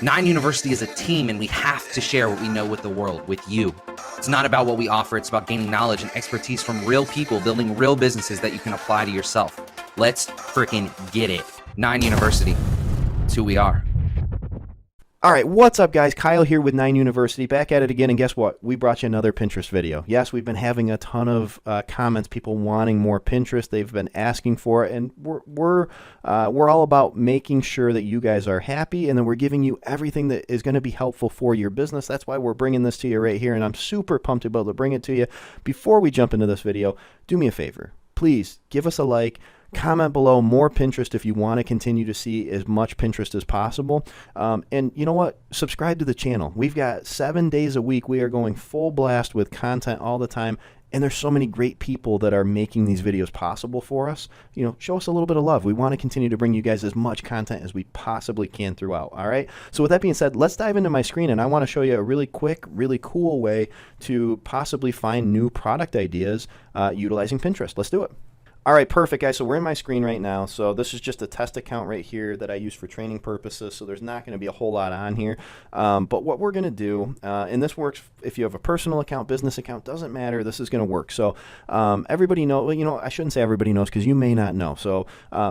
Nine University is a team, and we have to share what we know with the world, with you. It's not about what we offer, it's about gaining knowledge and expertise from real people, building real businesses that you can apply to yourself. Let's freaking get it. Nine University. It's who we are. All right, what's up, guys? Kyle here with 9 University, back at it again, and guess what? We brought you another Pinterest video. Yes, we've been having a ton of comments, people wanting more Pinterest. They've been asking for it, and we're all about making sure that you guys are happy, and then we're giving you everything that is going to be helpful for your business. That's why we're bringing this to you right here, and I'm super pumped to be able to bring it to you. Before we jump into this video, do me a favor. Please give us a like. Comment below more Pinterest if you want to continue to see as much Pinterest as possible. And you know what? Subscribe to the channel. We've got 7 days a week. We are going full blast with content all the time. And there's so many great people that are making these videos possible for us. You know, show us a little bit of love. We want to continue to bring you guys as much content as we possibly can throughout. All right. So with that being said, let's dive into my screen, and I want to show you a really quick, really cool way to possibly find new product ideas utilizing Pinterest. Let's do it. All right, perfect, guys. So we're in my screen right now. So this is just a test account right here that I use for training purposes. So there's not going to be a whole lot on here. But what we're going to do, and this works if you have a personal account, business account, doesn't matter. This is going to work. So everybody know, well, you know, I shouldn't say everybody knows because you may not know. So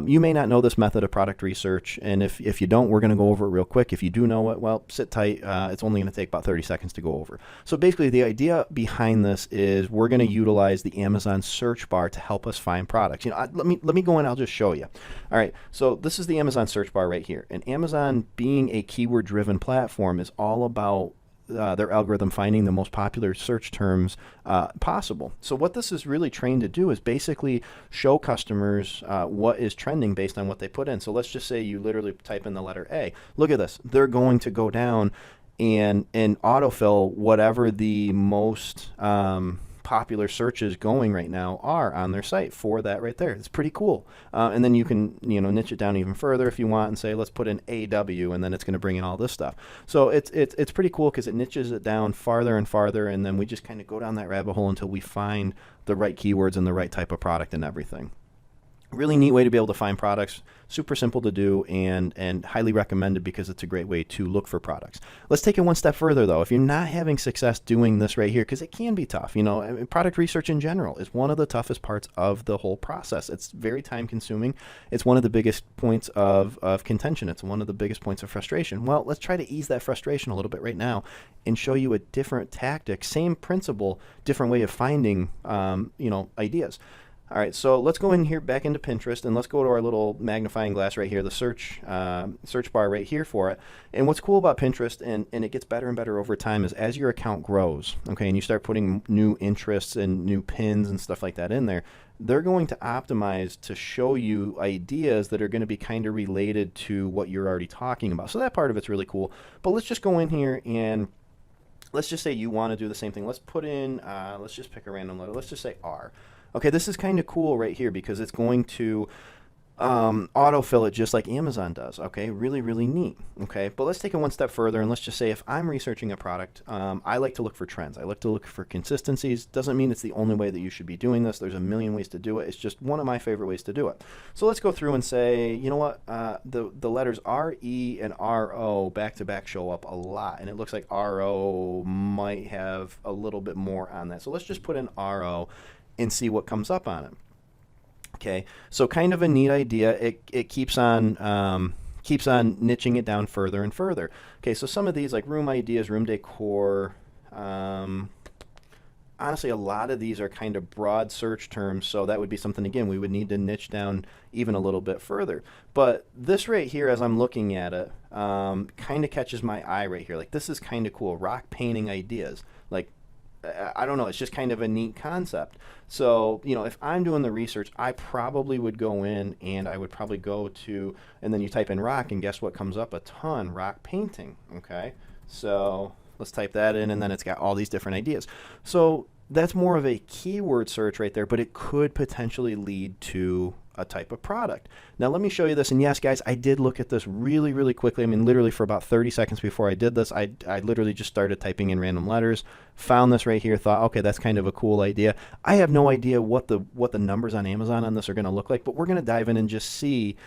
you may not know this method of product research. And if you don't, we're going to go over it real quick. If you do know it, well, sit tight. It's only going to take about 30 seconds to go over. So basically the idea behind this is we're going to utilize the Amazon search bar to help us find products. You know, let me go in. I'll just show you. All right. So this is the Amazon search bar right here. And Amazon, being a keyword-driven platform, is all about their algorithm finding the most popular search terms possible. So what this is really trained to do is basically show customers what is trending based on what they put in. So let's just say you literally type in the letter A. Look at this. They're going to go down and autofill whatever the most popular searches going right now are on their site for that right there. It's pretty cool. And then you can, you know, niche it down even further if you want and say, let's put in AW, and then it's going to bring in all this stuff. So it's pretty cool because it niches it down farther and farther, and then we just kind of go down that rabbit hole until we find the right keywords and the right type of product and everything. Really neat way to be able to find products, super simple to do, and highly recommended because it's a great way to look for products. Let's take it one step further though. If you're not having success doing this right here, because it can be tough, you know, I mean, product research in general is one of the toughest parts of the whole process. It's very time consuming. It's one of the biggest points of contention. It's one of the biggest points of frustration. Well, let's try to ease that frustration a little bit right now and show you a different tactic, same principle, different way of finding, you know, ideas. All right, so let's go in here back into Pinterest, and let's go to our little magnifying glass right here, the search bar right here for it. And what's cool about Pinterest, and it gets better and better over time, is as your account grows, okay, and you start putting new interests and new pins and stuff like that in there, they're going to optimize to show you ideas that are going to be kind of related to what you're already talking about. So that part of it's really cool. But let's just go in here and let's just say you want to do the same thing. Let's put in, let's just pick a random letter. Let's just say R. Okay, this is kind of cool right here because it's going to autofill it just like Amazon does. Okay, really, really neat. Okay, but let's take it one step further, and let's just say if I'm researching a product, I like to look for trends. I like to look for consistencies. Doesn't mean it's the only way that you should be doing this. There's a million ways to do it. It's just one of my favorite ways to do it. So let's go through and say, you know what, the letters R, E, and R, O back to back show up a lot, and it looks like R, O might have a little bit more on that. So let's just put in R, O and see what comes up on it. Okay, so kind of a neat idea. It keeps on niching it down further and further. Okay, so some of these like room ideas, room decor. Honestly, a lot of these are kind of broad search terms, so that would be something, again, we would need to niche down even a little bit further. But this right here, as I'm looking at it, kind of catches my eye right here. Like, this is kind of cool. Rock painting ideas. Like, I don't know, it's just kind of a neat concept. So, you know, if I'm doing the research, I probably would go in and I would probably go to, and then you type in rock, and guess what comes up a ton? Rock painting, okay? So let's type that in, and then it's got all these different ideas. So that's more of a keyword search right there, but it could potentially lead to a type of product. Now let me show you this, and yes guys, I did look at this really, really quickly. I mean, literally for about 30 seconds before I did this, I literally just started typing in random letters, found this right here, thought, okay, that's kind of a cool idea. I have no idea what the numbers on Amazon on this are going to look like, but we're going to dive in and just see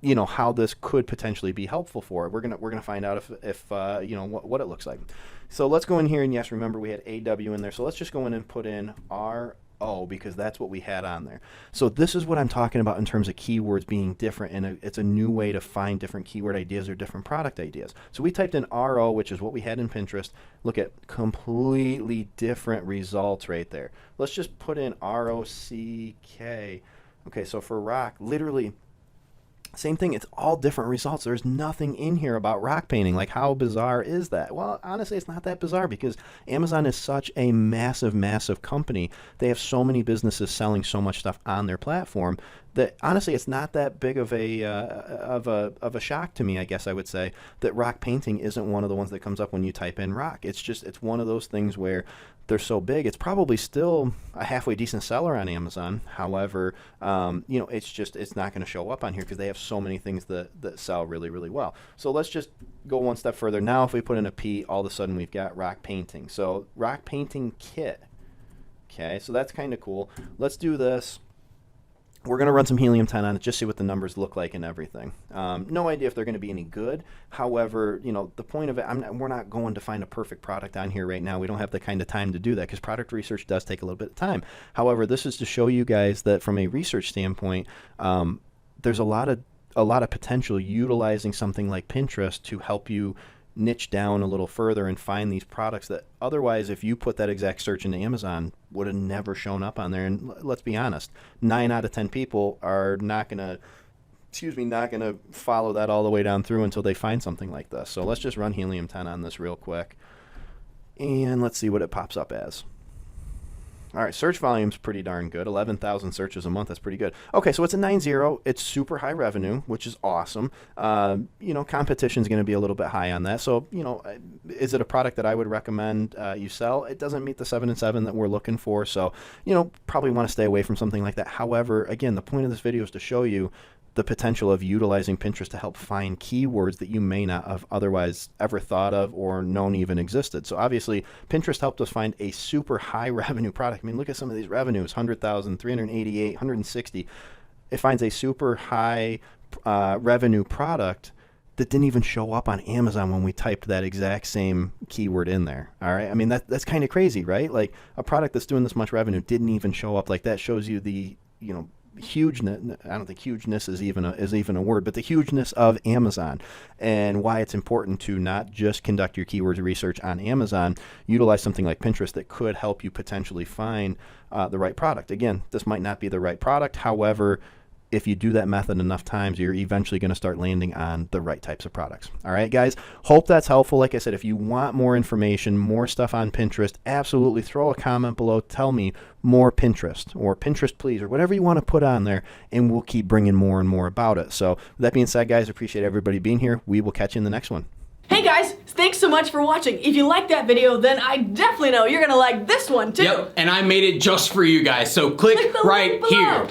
you know, how this could potentially be helpful for it. We're gonna find out if you know, what it looks like. So let's go in here, and yes, remember we had AW in there. So let's just go in and put in RO, because that's what we had on there. So this is what I'm talking about in terms of keywords being different, and it's a new way to find different keyword ideas or different product ideas. So we typed in RO, which is what we had in Pinterest. Look at completely different results right there. Let's just put in ROCK. Okay, so for rock, literally same thing. It's all different results. There's nothing in here about rock painting. Like, how bizarre is that? Well, honestly, it's not that bizarre, because Amazon is such a massive, massive company. They have so many businesses selling so much stuff on their platform that honestly, it's not that big of a shock to me, I guess I would say, that rock painting isn't one of the ones that comes up when you type in rock. It's one of those things where they're so big. It's probably still a halfway decent seller on Amazon. However, you know, it's not going to show up on here because they have so many things that sell really, really well. So let's just go one step further. Now, if we put in a P, all of a sudden we've got rock painting. So rock painting kit. Okay, so that's kind of cool. Let's do this. We're going to run some helium-10 on it, just see what the numbers look like and everything. No idea if they're going to be any good. However, you know, the point of it, we're not going to find a perfect product on here right now. We don't have the kind of time to do that, because product research does take a little bit of time. However, this is to show you guys that from a research standpoint, there's a lot of potential utilizing something like Pinterest to help you niche down a little further and find these products that otherwise, if you put that exact search into Amazon, would have never shown up on there. And let's be honest, 9 out of 10 people are not gonna follow that all the way down through until they find something like this. So let's just run helium-10 on this real quick, and let's see what it pops up as. All right, search volume's pretty darn good. 11,000 searches a month. That's pretty good. Okay, so it's a 9.0. It's super high revenue, which is awesome. You know, competition's going to be a little bit high on that. So, you know, is it a product that I would recommend you sell? It doesn't meet the 7 and 7 that we're looking for. So, you know, probably want to stay away from something like that. However, again, the point of this video is to show you the potential of utilizing Pinterest to help find keywords that you may not have otherwise ever thought of or known even existed. So obviously, Pinterest helped us find a super high revenue product. I mean, look at some of these revenues: 100,000, 388, 160. It finds a super high revenue product that didn't even show up on Amazon when we typed that exact same keyword in there. All right, I mean, that's kind of crazy, right? Like, a product that's doing this much revenue didn't even show up. Like, that shows you the, you know, hugeness. I don't think hugeness is even a word, but the hugeness of Amazon, and why it's important to not just conduct your keywords research on Amazon. Utilize something like Pinterest that could help you potentially find the right product. Again, this might not be the right product. However, if you do that method enough times, you're eventually going to start landing on the right types of products. All right, guys, hope that's helpful. Like I said, if you want more information, more stuff on Pinterest, absolutely throw a comment below. Tell me more Pinterest, or Pinterest please, or whatever you want to put on there, and we'll keep bringing more and more about it. So with that being said, guys, appreciate everybody being here. We will catch you in the next one. Hey guys, thanks so much for watching. If you liked that video, then I definitely know you're gonna like this one too. Yep, and I made it just for you guys, so click the right link below. here.